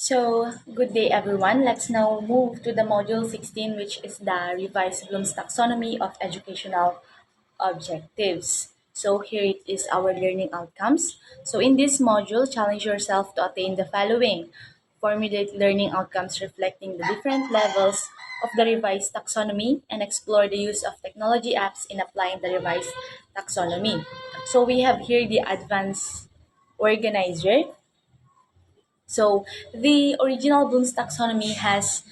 Good day everyone. Let's now move to the module 16, which is the revised Bloom's taxonomy of educational objectives. So, here it is our learning outcomes. So, in this module, challenge yourself to attain the following. Formulate learning outcomes reflecting the different levels of the revised taxonomy and explore the use of technology apps in applying the revised taxonomy. So, we have here the advanced organizer. So the original Bloom's taxonomy has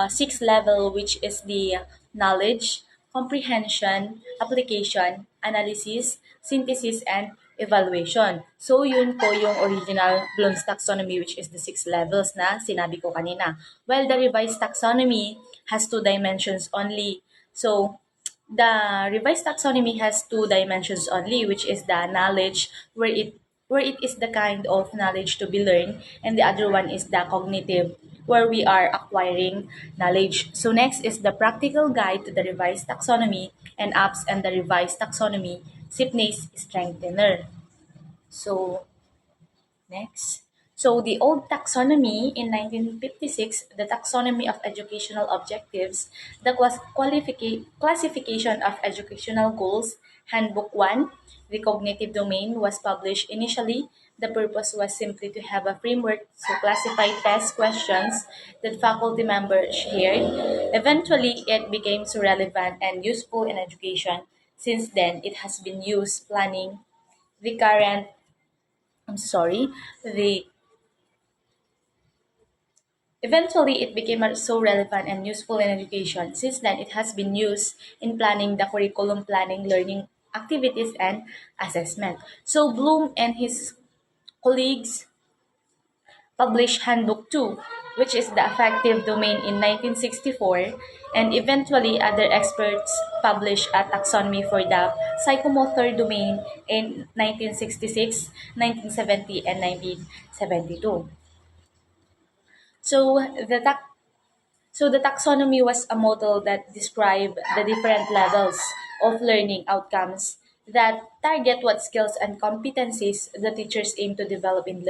six level, which is the knowledge, comprehension, application, analysis, synthesis, and evaluation. So yun po yung original Bloom's taxonomy, which is the six levels na sinabi ko kanina. While the revised taxonomy has two dimensions only. So the revised taxonomy has two dimensions only, which is the knowledge, where it is the kind of knowledge to be learned, and the other one is the cognitive, where we are acquiring knowledge. So next is the practical guide to the revised taxonomy and apps and the revised taxonomy SIPNACE strengthener. So next. So the old taxonomy in 1956, the taxonomy of educational objectives, that was classification of educational goals, handbook 1, the cognitive domain was published initially. The purpose was simply to have a framework to classify test questions that faculty members shared. Eventually, it became so relevant and useful in education. Since then, it has been used planning the current I'm sorry, the eventually it became so relevant and useful in education. Since then, it has been used in planning the curriculum planning, learning activities, and assessment. So Bloom and his colleagues published Handbook 2, which is the affective domain in 1964, and eventually other experts published a taxonomy for the psychomotor domain in 1966, 1970, and 1972. So the taxonomy was a model that described the different levels of learning outcomes that target what skills and competencies the teachers aim to develop in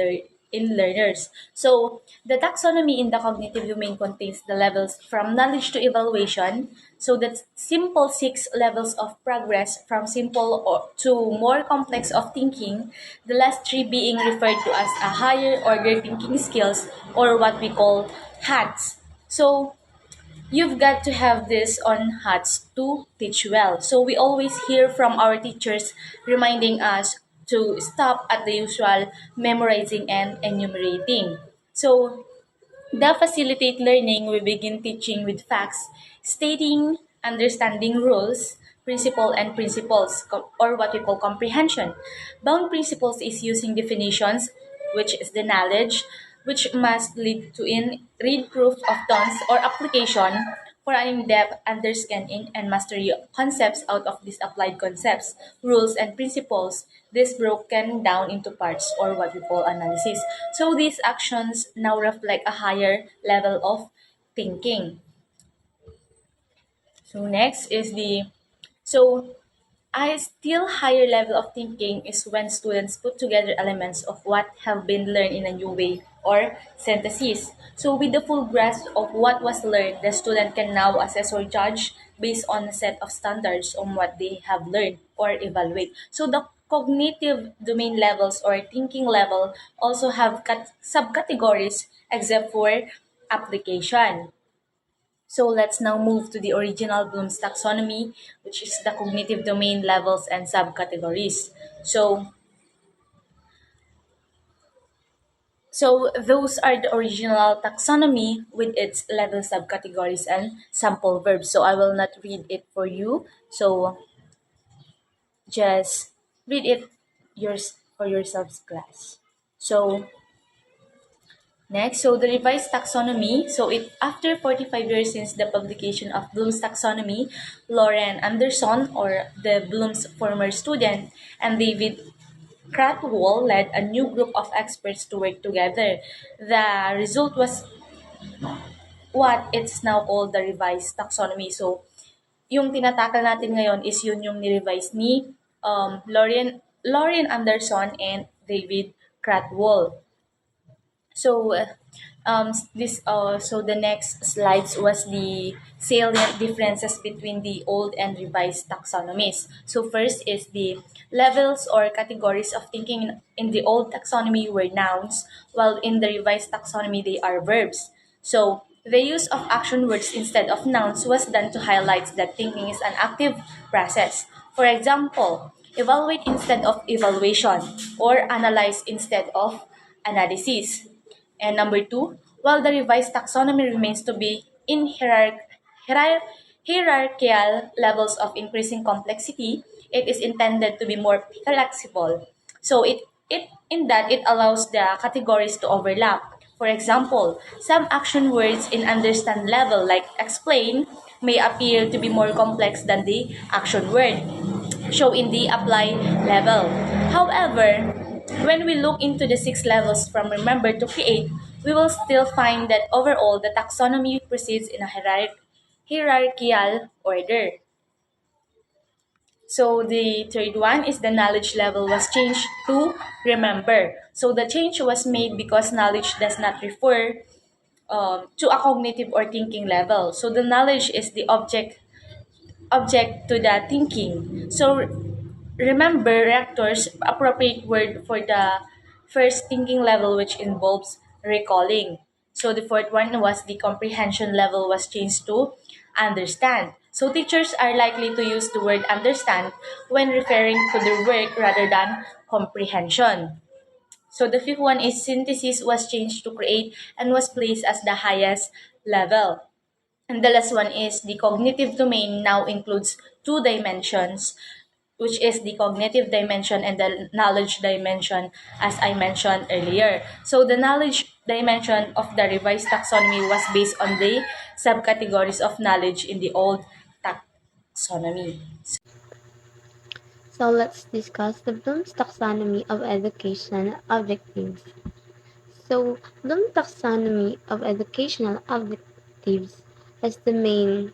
learners. So the taxonomy in the cognitive domain contains the levels from knowledge to evaluation. So that's simple six levels of progress from simple to more complex of thinking, the last three being referred to as a higher order thinking skills, or what we call HATS. So you've got to have this on HATS to teach well. So we always hear from our teachers reminding us to stop at the usual memorizing and enumerating. So the facilitate learning, we begin teaching with facts, stating, understanding rules, principle and principles, or what we call comprehension. Bound principles is using definitions, which is the knowledge, which must lead to in read proof of terms or application for an in-depth understanding and mastery of concepts out of these applied concepts, rules, and principles. This broken down into parts, or what we call analysis. So these actions now reflect a higher level of thinking. So next is the so a still higher level of thinking is when students put together elements of what have been learned in a new way, or synthesis. So with the full grasp of what was learned, the student can now assess or judge based on a set of standards on what they have learned or evaluate. So the cognitive domain levels or thinking level also have subcategories except for application. So let's now move to the original Bloom's taxonomy, which is the cognitive domain levels and subcategories. So those are the original taxonomy with its level subcategories and sample verbs. So I will not read it for you. So just read it for yourselves class. So next, so the revised taxonomy. So it after 45 years since the publication of Bloom's taxonomy, Lauren Anderson, or the Bloom's former student, and David Cratwall led a new group of experts to work together. The result was what it's now called the revised taxonomy. So yung tinatakal natin ngayon is yun yung ni-revise ni Lauren Anderson and David Cratwall. So so the next slides was the salient differences between the old and revised taxonomies. So first is the levels or categories of thinking in the old taxonomy were nouns, while in the revised taxonomy they are verbs. So the use of action words instead of nouns was done to highlight that thinking is an active process. For example, evaluate instead of evaluation, or analyze instead of analysis. And number two, while the revised taxonomy remains to be in hierarchical levels of increasing complexity, it is intended to be more flexible. So it in that it allows the categories to overlap. For example, some action words in understand level like explain may appear to be more complex than the action word show in the apply level. However, when we look into the six levels from remember to create, we will still find that overall the taxonomy proceeds in a hierarchical order. So the third one is the knowledge level was changed to remember. So the change was made because knowledge does not refer to a cognitive or thinking level. So the knowledge is the object to the thinking. So remember, rectors appropriate word for the first thinking level, which involves recalling. So the fourth one was the comprehension level was changed to understand. So teachers are likely to use the word understand when referring to their work rather than comprehension. So the fifth one is synthesis was changed to create and was placed as the highest level. And the last one is the cognitive domain now includes two dimensions, which is the cognitive dimension and the knowledge dimension, as I mentioned earlier. So the knowledge dimension of the revised taxonomy was based on the subcategories of knowledge in the old taxonomy. So let's discuss the Bloom's taxonomy of educational objectives. So Bloom's taxonomy of educational objectives has the main,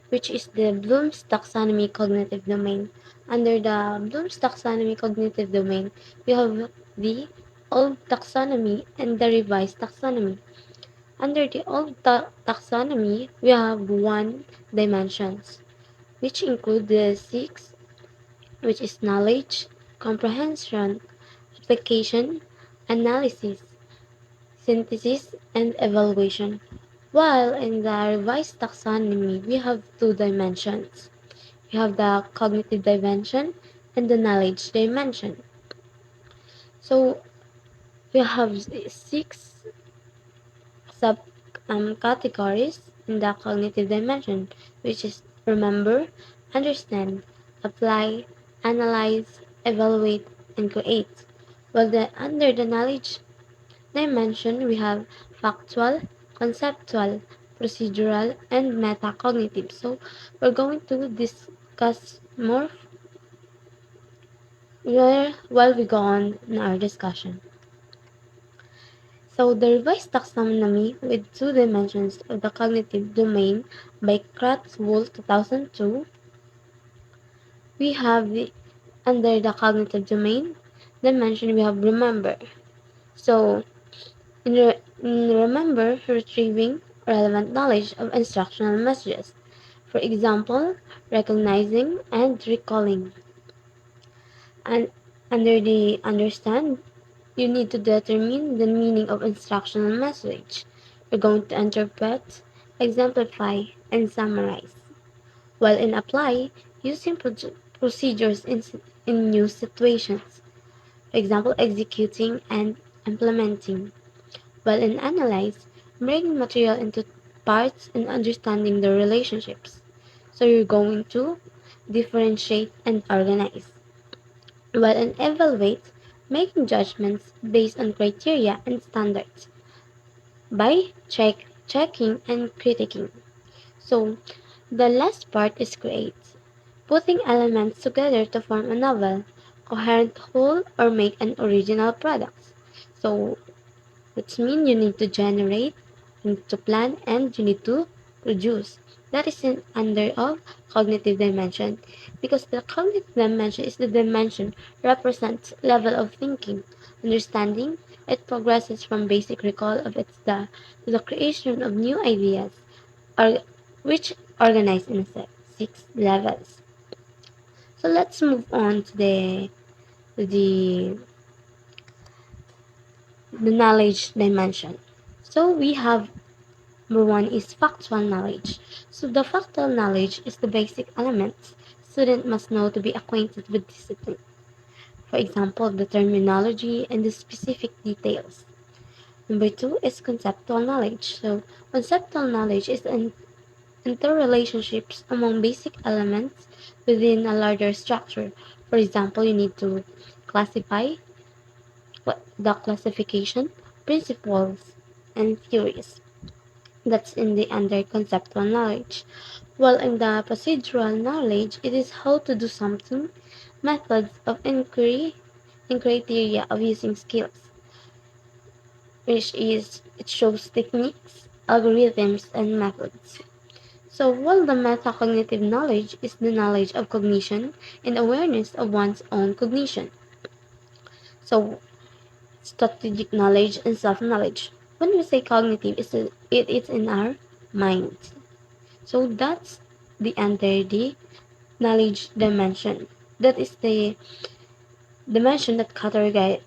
which is the Bloom's taxonomy cognitive domain. Under the Bloom's taxonomy cognitive domain, we have the old taxonomy and the revised taxonomy. Under the old taxonomy, we have one dimensions, which include the six, which is knowledge, comprehension, application, analysis, synthesis, and evaluation. While in the revised taxonomy, we have two dimensions. We have the cognitive dimension and the knowledge dimension. So we have six sub categories in the cognitive dimension, which is remember, understand, apply, analyze, evaluate, and create. While under the knowledge dimension, we have factual, conceptual, procedural, and metacognitive. So we're going to discuss more while we go on in our discussion. So the revised taxonomy with two dimensions of the cognitive domain by Kratzwohl 2002, we have under the cognitive domain dimension we have remember. So in remember, retrieving relevant knowledge of instructional messages. For example, recognizing and recalling. And under the understand, you need to determine the meaning of instructional message. You're going to interpret, exemplify, and summarize. While in apply, using procedures in new situations. For example, executing and implementing. While in analyze, breaking material into parts and understanding the relationships. So you're going to differentiate and organize. While in evaluate, making judgments based on criteria and standards by checking and critiquing. So the last part is create, putting elements together to form a novel, coherent whole, or make an original product. So which means you need to generate, you need to plan, and you need to produce. That is in under of cognitive dimension, because the cognitive dimension is the dimension represents level of thinking, understanding, It progresses from basic recall of its data to the creation of new ideas, or, which organize in six levels. So let's move on to the the knowledge dimension. So we have number one is factual knowledge. So the factual knowledge is the basic elements student must know to be acquainted with discipline. For example, the terminology and the specific details. Number two is conceptual knowledge. So conceptual knowledge is an interrelationships among basic elements within a larger structure. For example, you need to classify the classification, principles, and theories. That's in the under conceptual knowledge. While in the procedural knowledge, it is how to do something, methods of inquiry, and criteria of using skills, which is it shows techniques, algorithms, and methods. So while the metacognitive knowledge is the knowledge of cognition and awareness of one's own cognition. So strategic knowledge and self-knowledge. When we say cognitive, it is in our mind. So that's the under the knowledge dimension. That is the dimension that categorize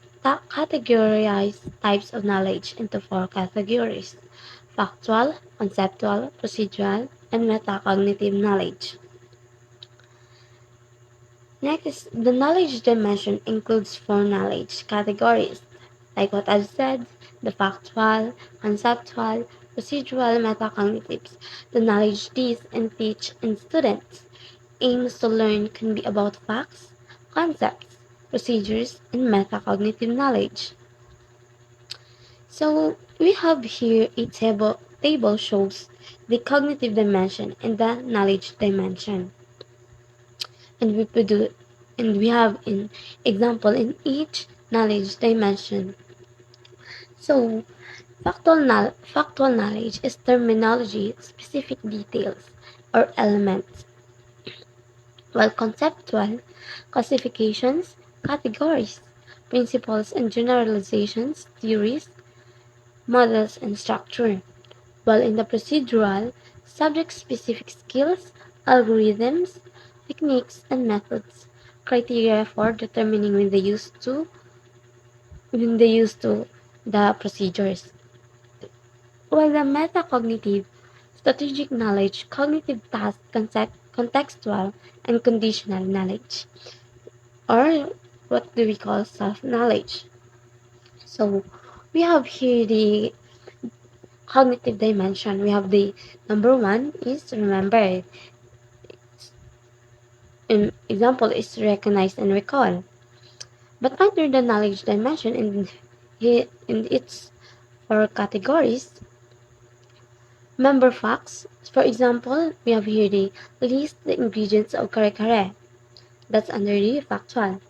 types of knowledge into four categories: factual, conceptual, procedural, and metacognitive knowledge. Next is the knowledge dimension includes four knowledge categories, like what I've said, the factual, conceptual, procedural, metacognitives. The knowledge these and teach in students aims to learn can be about facts, concepts, procedures, and metacognitive knowledge. So we have here a table shows the cognitive dimension and the knowledge dimension. And we have an example in each knowledge dimension. So factual knowledge is terminology, specific details, or elements, while conceptual classifications, categories, principles and generalizations, theories, models and structure, while in the procedural, subject-specific skills, algorithms, techniques and methods, criteria for determining when they use to the procedures. While the metacognitive, strategic knowledge, cognitive task, contextual, and conditional knowledge, or what do we call self-knowledge. So we have here the cognitive dimension. We have the number one is remember. An example is recognize and recall. But under the knowledge dimension in its four categories, member facts. For example, we have here the list the ingredients of kare-kare. That's under the factual.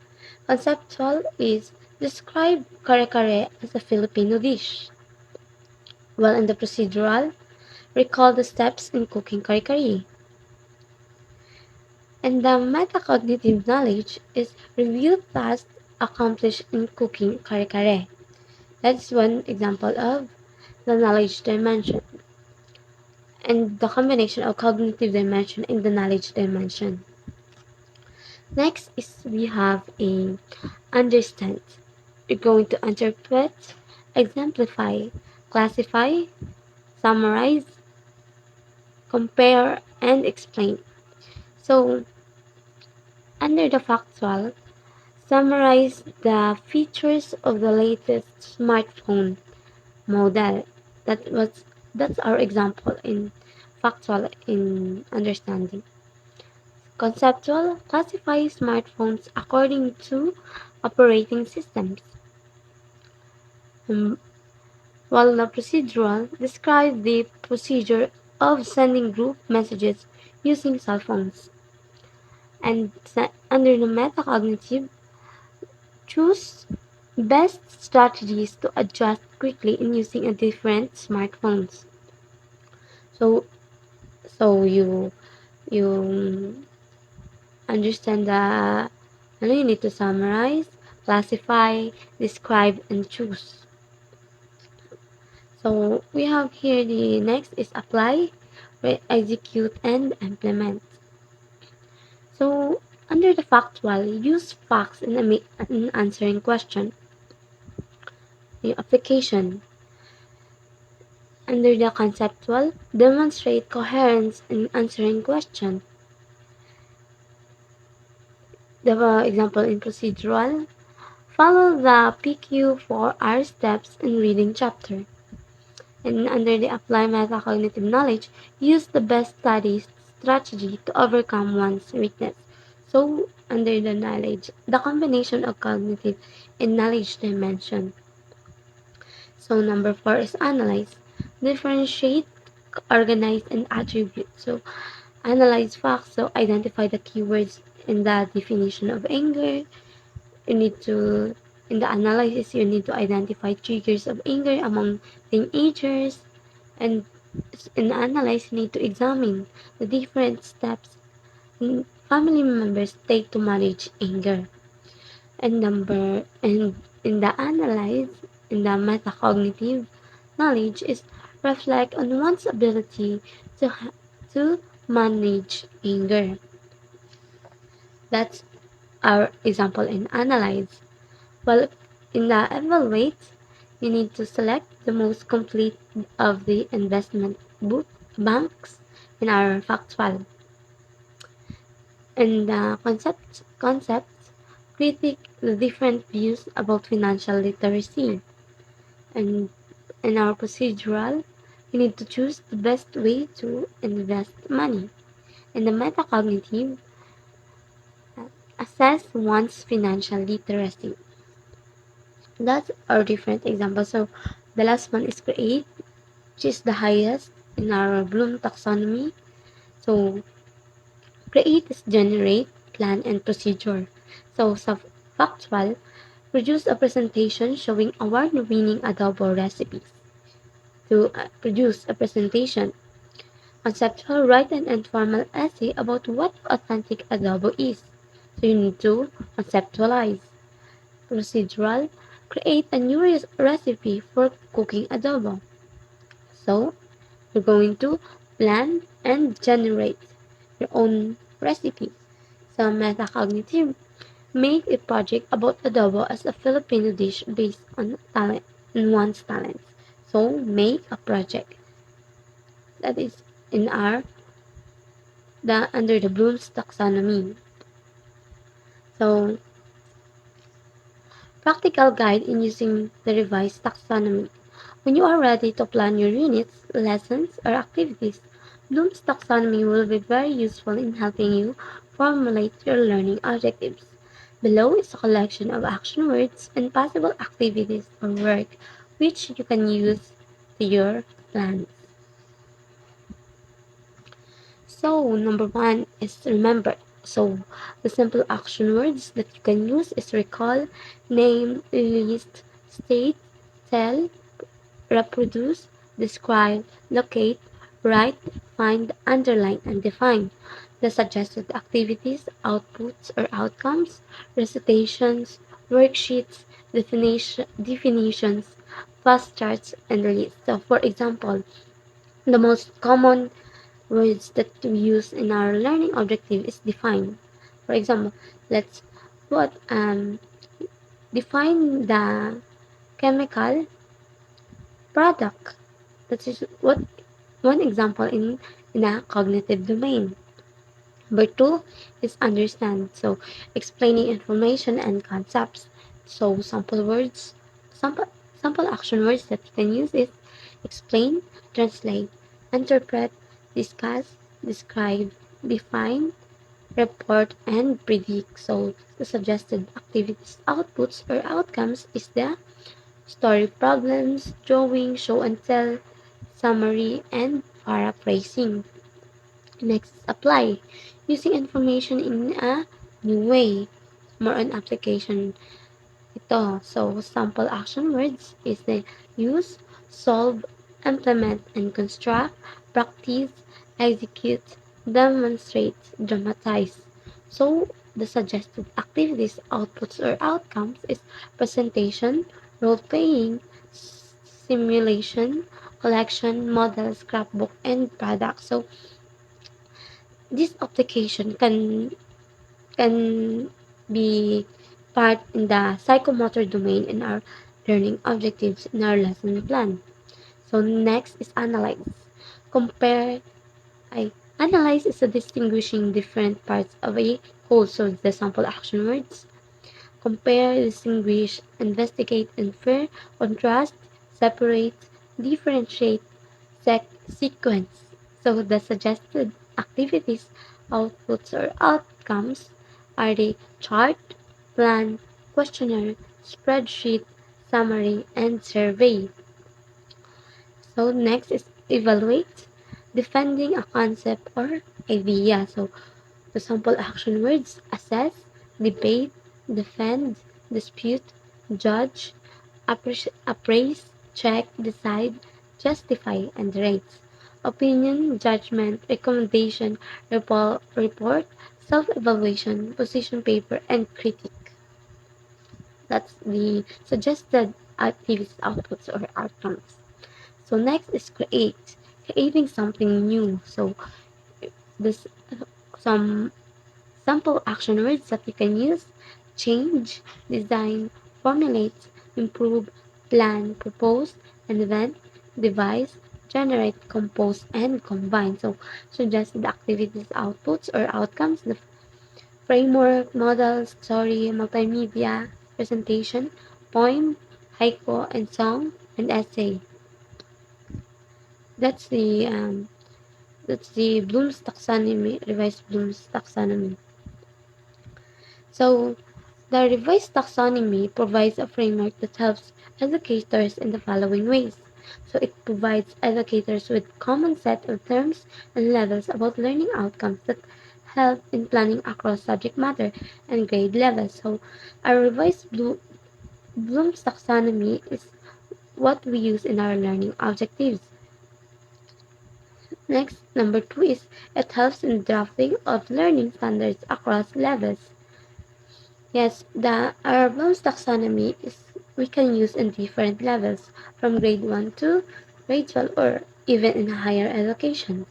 Conceptual is describe kare-kare as a Filipino dish. While in the procedural, recall the steps in cooking kare-kare. And the metacognitive knowledge is review tasks accomplished in cooking kare-kare. That's one example of the knowledge dimension and the combination of cognitive dimension and the knowledge dimension. Next is we have a understand. We're going to interpret, exemplify, classify, summarize, compare, and explain. So under the factual, summarize the features of the latest smartphone model. That was that's our example in factual in understanding. Conceptual classify smartphones according to operating systems. Um, while the procedural describes the procedure of sending group messages using cell phones. And under the metacognitive, choose best strategies to adjust quickly in using a different smartphones. So so you understand the you need to summarize, classify, describe, and choose. So we have here the next is apply, execute, and implement. So under the factual, use facts in answering question. The application under the conceptual, demonstrate coherence in answering question. The example in procedural, follow the PQ for R steps in reading chapter. And under the apply metacognitive knowledge, use the best studies strategy to overcome one's weakness. So under the knowledge, the combination of cognitive and knowledge dimension. So number four is analyze. Differentiate, organize, and attribute. So analyze facts, so identify the keywords in the definition of anger. You need to, in the analysis, you need to identify triggers of anger among teenagers. And in the analysis, you need to examine the different steps family members take to manage anger. And in the analyze, in the metacognitive knowledge is reflect on one's ability to manage anger. That's our example in analyze. Well, in the evaluate, you need to select the most complete of the investment banks in our factual. In the concepts, critique the different views about financial literacy. And in our procedural, you need to choose the best way to invest money. In the metacognitive, assess one's financial literacy. That's our different examples. So the last one is create, which is the highest in our Bloom taxonomy. So create is generate, plan, and procedure. So factual, produce a presentation showing award-winning adobo recipes. To produce a presentation, conceptual, write an informal essay about what authentic adobo is. So you need to conceptualize. Procedural, create a new recipe for cooking adobo. So you're going to plan and generate your own recipe. So metacognitive, make a project about adobo as a Filipino dish based on talent, on one's talents. So make a project that is in our the under the Bloom's taxonomy. So practical guide in using the revised taxonomy. When you are ready to plan your units, lessons, or activities, Bloom's taxonomy will be very useful in helping you formulate your learning objectives. Below is a collection of action words and possible activities or work which you can use to your plans. So, number one is remember. So, the simple action words that you can use is recall, name, list, state, tell, reproduce, describe, locate, write, find, underline, and define. The suggested activities, outputs or outcomes, recitations, worksheets, definitions, fast charts, and lists. So, for example, the most common words that we use in our learning objective is define. For example, let's put define the chemical product. That is what one example in a cognitive domain. Number two is understand. So explaining information and concepts. So sample sample action words that you can use is explain, translate, interpret, discuss, describe, define, report, and predict. So the suggested activities, outputs, or outcomes is the story problems, drawing, show and tell, summary, and paraphrasing. Next is apply. Using information in a new way. More on application ito. So, sample action words is the use, solve, implement, and construct, practice, execute, demonstrate, dramatize. So, the suggested activities, outputs, or outcomes is presentation, role-playing, simulation, collection, model, scrapbook, and product. So this application can be part in the psychomotor domain in our learning objectives in our lesson plan. So next is analyze. Compare I analyze is a distinguishing different parts of a whole. So the sample action words. Compare, distinguish, investigate, infer, contrast, separate, differentiate, sequence. So the suggested activities, outputs, or outcomes are the chart, plan, questionnaire, spreadsheet, summary, and survey. So next is evaluate, defending a concept or idea. So the sample action words assess, debate, defend, dispute, judge, appraise, check, decide, justify, and rate. Opinion, judgment, recommendation, report, self-evaluation, position paper, and critique. That's the suggested activities, outputs, or outcomes. So next is create, creating something new. So this some sample action words that you can use: change, design, formulate, improve, plan, propose, invent, devise, generate, compose, and combine. So suggested activities, outputs, or outcomes: the framework, model, story, multimedia, presentation, poem, haiku, and song, and essay. That's the um, that's the Bloom's taxonomy, revised Bloom's taxonomy. So the revised taxonomy provides a framework that helps educators in the following ways. So it provides educators with common set of terms and levels about learning outcomes that help in planning across subject matter and grade levels. So a revised Bloom's taxonomy is what we use in our learning objectives. Next, number two is it helps in drafting of learning standards across levels. Yes, the our Bloom's taxonomy is we can use in different levels from grade 1 to grade 12 or even in higher education.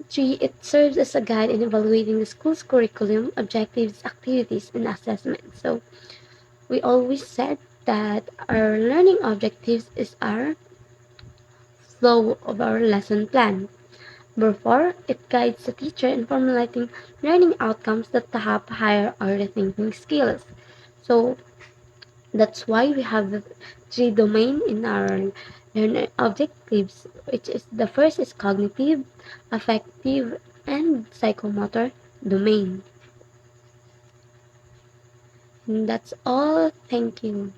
3. It serves as a guide in evaluating the school's curriculum, objectives, activities, and assessments. So we always said that our learning objectives is our flow of our lesson plan. Number 4, it guides the teacher in formulating learning outcomes that help higher order thinking skills. So that's why we have the three domain in our learner objectives, which is the first is cognitive, affective, and psychomotor domain. And that's all. Thank you.